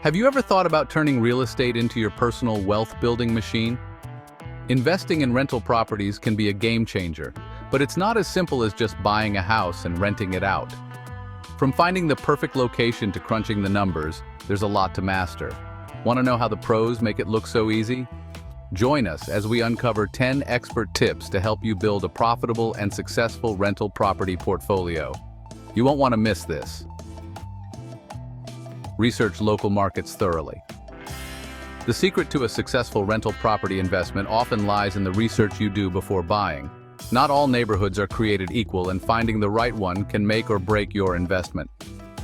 Have you ever thought about turning real estate into your personal wealth-building machine? Investing in rental properties can be a game changer, but it's not as simple as just buying a house and renting it out. From finding the perfect location to crunching the numbers, there's a lot to master. Want to know how the pros make it look so easy? Join us as we uncover 10 expert tips to help you build a profitable and successful rental property portfolio. You won't want to miss this. Research local markets thoroughly. The secret to a successful rental property investment often lies in the research you do before buying. Not all neighborhoods are created equal, and finding the right one can make or break your investment.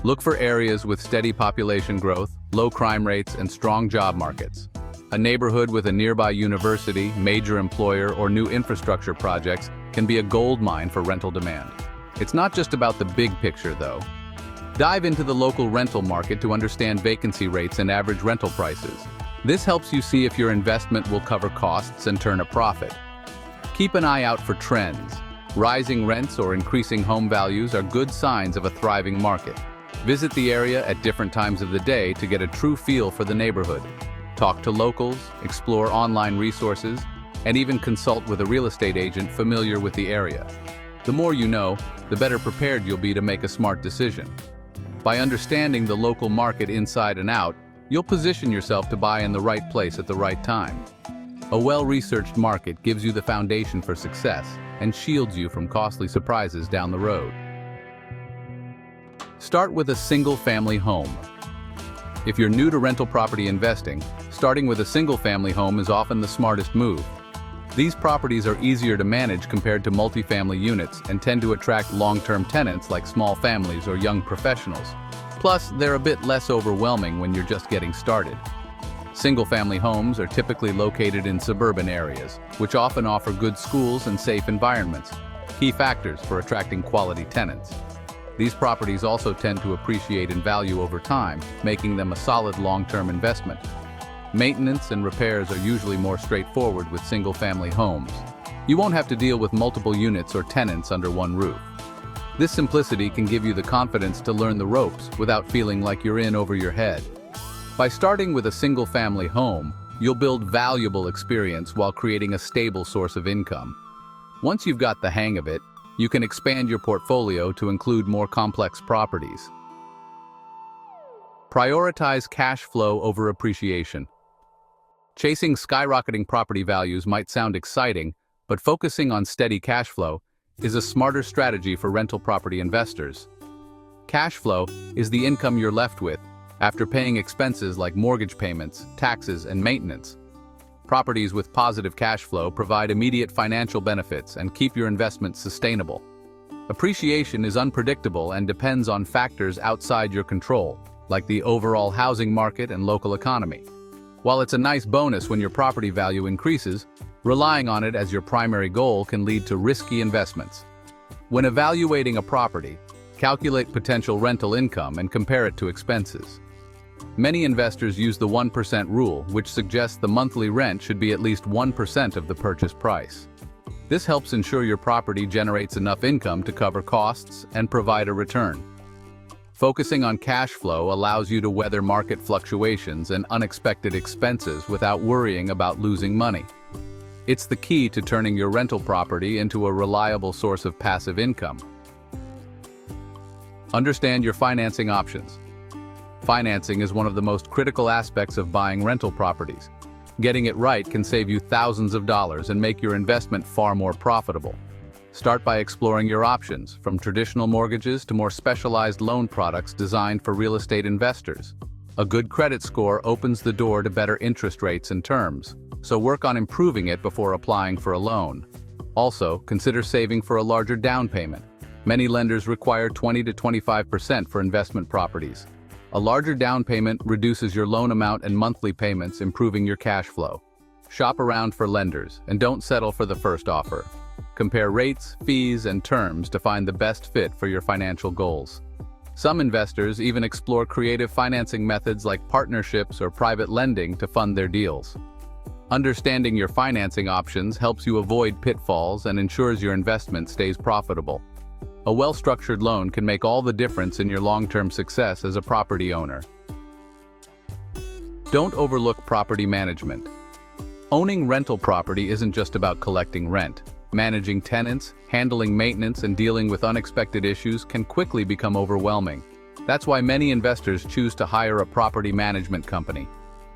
Look for areas with steady population growth, low crime rates, and strong job markets. A neighborhood with a nearby university, major employer, or new infrastructure projects can be a gold mine for rental demand. It's not just about the big picture, though. Dive into the local rental market to understand vacancy rates and average rental prices. This helps you see if your investment will cover costs and turn a profit. Keep an eye out for trends. Rising rents or increasing home values are good signs of a thriving market. Visit the area at different times of the day to get a true feel for the neighborhood. Talk to locals, explore online resources, and even consult with a real estate agent familiar with the area. The more you know, the better prepared you'll be to make a smart decision. By understanding the local market inside and out, you'll position yourself to buy in the right place at the right time. A well-researched market gives you the foundation for success and shields you from costly surprises down the road. Start with a single-family home. If you're new to rental property investing, starting with a single-family home is often the smartest move. These properties are easier to manage compared to multifamily units and tend to attract long-term tenants like small families or young professionals. Plus, they're a bit less overwhelming when you're just getting started. Single-family homes are typically located in suburban areas, which often offer good schools and safe environments, key factors for attracting quality tenants. These properties also tend to appreciate in value over time, making them a solid long-term investment. Maintenance and repairs are usually more straightforward with single-family homes. You won't have to deal with multiple units or tenants under one roof. This simplicity can give you the confidence to learn the ropes without feeling like you're in over your head. By starting with a single-family home, you'll build valuable experience while creating a stable source of income. Once you've got the hang of it, you can expand your portfolio to include more complex properties. Prioritize cash flow over appreciation. Chasing skyrocketing property values might sound exciting, but focusing on steady cash flow is a smarter strategy for rental property investors. Cash flow is the income you're left with after paying expenses like mortgage payments, taxes, and maintenance. Properties with positive cash flow provide immediate financial benefits and keep your investment sustainable. Appreciation is unpredictable and depends on factors outside your control, like the overall housing market and local economy. While it's a nice bonus when your property value increases, relying on it as your primary goal can lead to risky investments. When evaluating a property, calculate potential rental income and compare it to expenses. Many investors use the 1% rule, which suggests the monthly rent should be at least 1% of the purchase price. This helps ensure your property generates enough income to cover costs and provide a return. Focusing on cash flow allows you to weather market fluctuations and unexpected expenses without worrying about losing money. It's the key to turning your rental property into a reliable source of passive income. Understand your financing options. Financing is one of the most critical aspects of buying rental properties. Getting it right can save you thousands of dollars and make your investment far more profitable. Start by exploring your options, from traditional mortgages to more specialized loan products designed for real estate investors. A good credit score opens the door to better interest rates and terms, so work on improving it before applying for a loan. Also, consider saving for a larger down payment. Many lenders require 20 to 25% for investment properties. A larger down payment reduces your loan amount and monthly payments, improving your cash flow. Shop around for lenders and don't settle for the first offer. Compare rates, fees, and terms to find the best fit for your financial goals. Some investors even explore creative financing methods like partnerships or private lending to fund their deals. Understanding your financing options helps you avoid pitfalls and ensures your investment stays profitable. A well-structured loan can make all the difference in your long-term success as a property owner. Don't overlook property management. Owning rental property isn't just about collecting rent. Managing tenants, handling maintenance, and dealing with unexpected issues can quickly become overwhelming. That's why many investors choose to hire a property management company.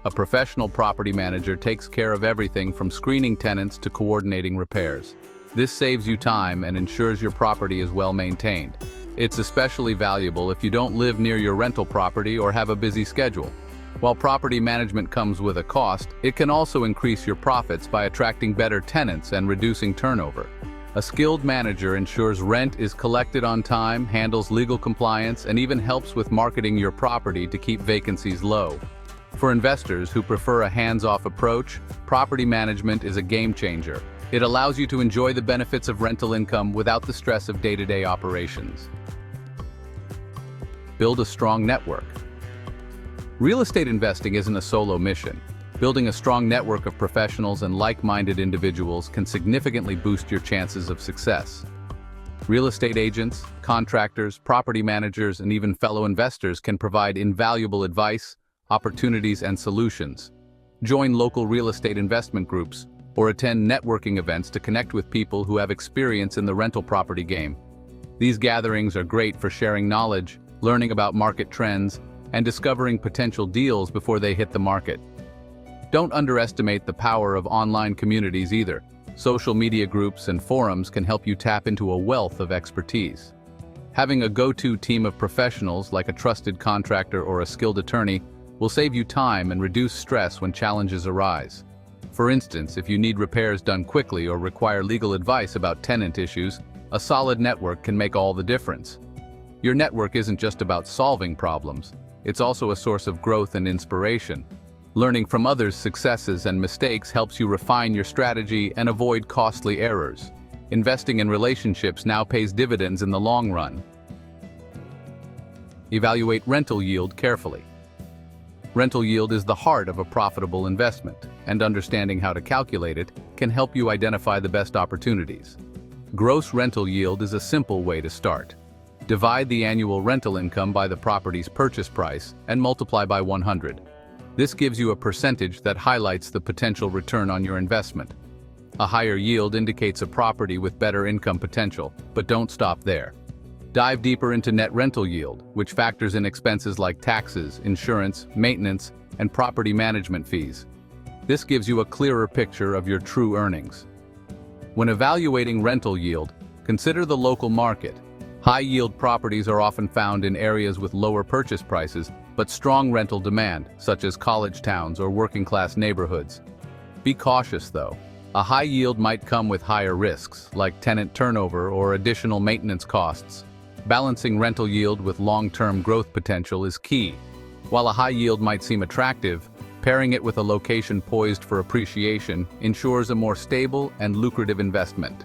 A professional property manager takes care of everything from screening tenants to coordinating repairs. This saves you time and ensures your property is well maintained. It's especially valuable if you don't live near your rental property or have a busy schedule. While property management comes with a cost, it can also increase your profits by attracting better tenants and reducing turnover. A skilled manager ensures rent is collected on time, handles legal compliance, and even helps with marketing your property to keep vacancies low. For investors who prefer a hands-off approach, property management is a game changer. It allows you to enjoy the benefits of rental income without the stress of day-to-day operations. Build a strong network. Real estate investing isn't a solo mission. Building a strong network of professionals and like-minded individuals can significantly boost your chances of success. Real estate agents, contractors, property managers, and even fellow investors can provide invaluable advice, opportunities, and solutions. Join local real estate investment groups or attend networking events to connect with people who have experience in the rental property game. These gatherings are great for sharing knowledge, learning about market trends, and discovering potential deals before they hit the market. Don't underestimate the power of online communities either. Social media groups and forums can help you tap into a wealth of expertise. Having a go-to team of professionals like a trusted contractor or a skilled attorney will save you time and reduce stress when challenges arise. For instance, if you need repairs done quickly or require legal advice about tenant issues, a solid network can make all the difference. Your network isn't just about solving problems. It's also a source of growth and inspiration. Learning from others' successes and mistakes helps you refine your strategy and avoid costly errors. Investing in relationships now pays dividends in the long run. Evaluate rental yield carefully. Rental yield is the heart of a profitable investment, and understanding how to calculate it can help you identify the best opportunities. Gross rental yield is a simple way to start. Divide the annual rental income by the property's purchase price and multiply by 100. This gives you a percentage that highlights the potential return on your investment. A higher yield indicates a property with better income potential, but don't stop there. Dive deeper into net rental yield, which factors in expenses like taxes, insurance, maintenance, and property management fees. This gives you a clearer picture of your true earnings. When evaluating rental yield, consider the local market. High-yield properties are often found in areas with lower purchase prices, but strong rental demand, such as college towns or working-class neighborhoods. Be cautious, though. A high yield might come with higher risks, like tenant turnover or additional maintenance costs. Balancing rental yield with long-term growth potential is key. While a high yield might seem attractive, pairing it with a location poised for appreciation ensures a more stable and lucrative investment.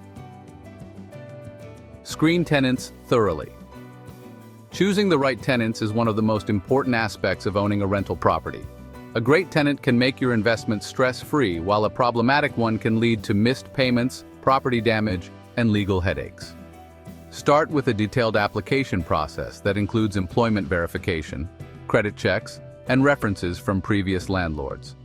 Screen tenants thoroughly. Choosing the right tenants is one of the most important aspects of owning a rental property. A great tenant can make your investment stress-free, while a problematic one can lead to missed payments, property damage, and legal headaches. Start with a detailed application process that includes employment verification, credit checks, and references from previous landlords.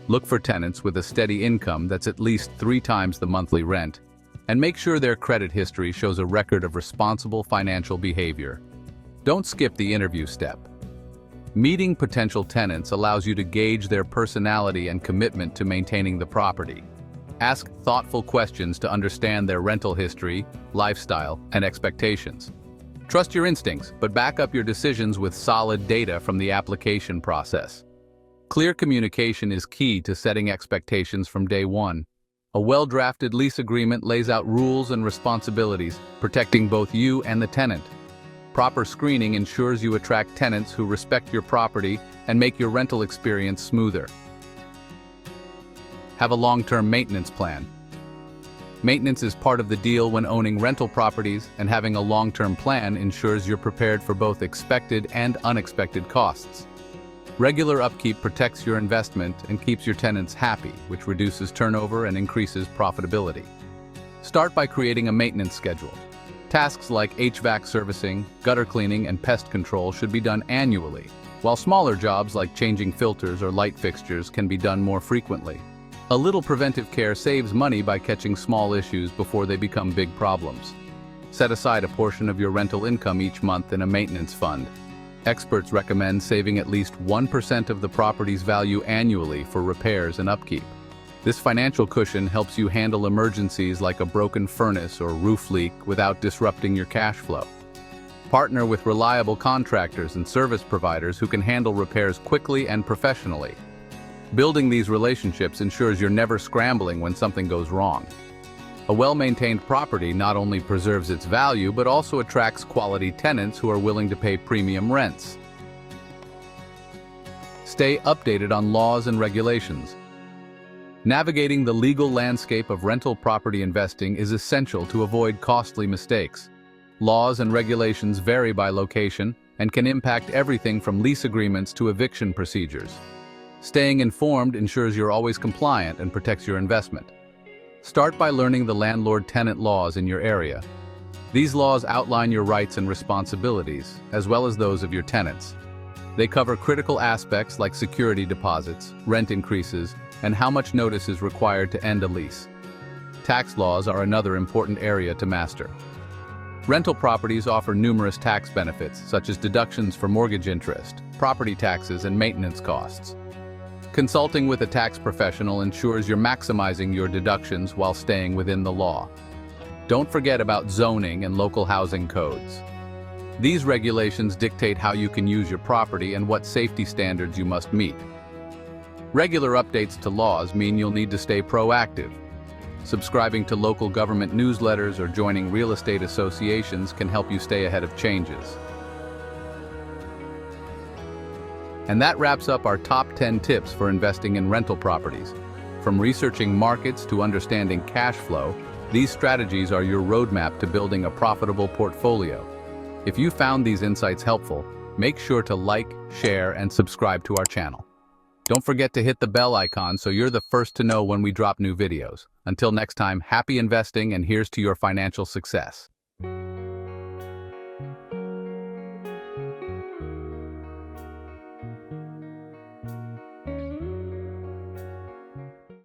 Look for tenants with a steady income that's at least 3 times the monthly rent, and make sure their credit history shows a record of responsible financial behavior. Don't skip the interview step. Meeting potential tenants allows you to gauge their personality and commitment to maintaining the property. Ask thoughtful questions to understand their rental history, lifestyle, and expectations. Trust your instincts, but back up your decisions with solid data from the application process. Clear communication is key to setting expectations from day one. A well-drafted lease agreement lays out rules and responsibilities, protecting both you and the tenant. Proper screening ensures you attract tenants who respect your property and make your rental experience smoother. Have a long-term maintenance plan. Maintenance is part of the deal when owning rental properties, and having a long-term plan ensures you're prepared for both expected and unexpected costs. Regular upkeep protects your investment and keeps your tenants happy, which reduces turnover and increases profitability. Start by creating a maintenance schedule. Tasks like HVAC servicing, gutter cleaning, and pest control should be done annually. while smaller jobs like changing filters or light fixtures can be done more frequently. A little preventive care saves money by catching small issues before they become big problems. Set aside a portion of your rental income each month in a maintenance fund. Experts recommend saving at least 1% of the property's value annually for repairs and upkeep. This financial cushion helps you handle emergencies like a broken furnace or roof leak without disrupting your cash flow. Partner with reliable contractors and service providers who can handle repairs quickly and professionally. Building these relationships ensures you're never scrambling when something goes wrong. A well-maintained property not only preserves its value but also attracts quality tenants who are willing to pay premium rents. Stay updated on laws and regulations. Navigating the legal landscape of rental property investing is essential to avoid costly mistakes. Laws and regulations vary by location and can impact everything from lease agreements to eviction procedures. Staying informed ensures you're always compliant and protects your investment. Start by learning the landlord-tenant laws in your area. These laws outline your rights and responsibilities, as well as those of your tenants. They cover critical aspects like security deposits, rent increases, and how much notice is required to end a lease. Tax laws are another important area to master. Rental properties offer numerous tax benefits, such as deductions for mortgage interest, property taxes, and maintenance costs. Consulting with a tax professional ensures you're maximizing your deductions while staying within the law. Don't forget about zoning and local housing codes. These regulations dictate how you can use your property and what safety standards you must meet. Regular updates to laws mean you'll need to stay proactive. Subscribing to local government newsletters or joining real estate associations can help you stay ahead of changes. And that wraps up our top 10 tips for investing in rental properties. From researching markets to understanding cash flow, these strategies are your roadmap to building a profitable portfolio. If you found these insights helpful, make sure to like, share, and subscribe to our channel. Don't forget to hit the bell icon so you're the first to know when we drop new videos. Until next time, happy investing, and here's to your financial success.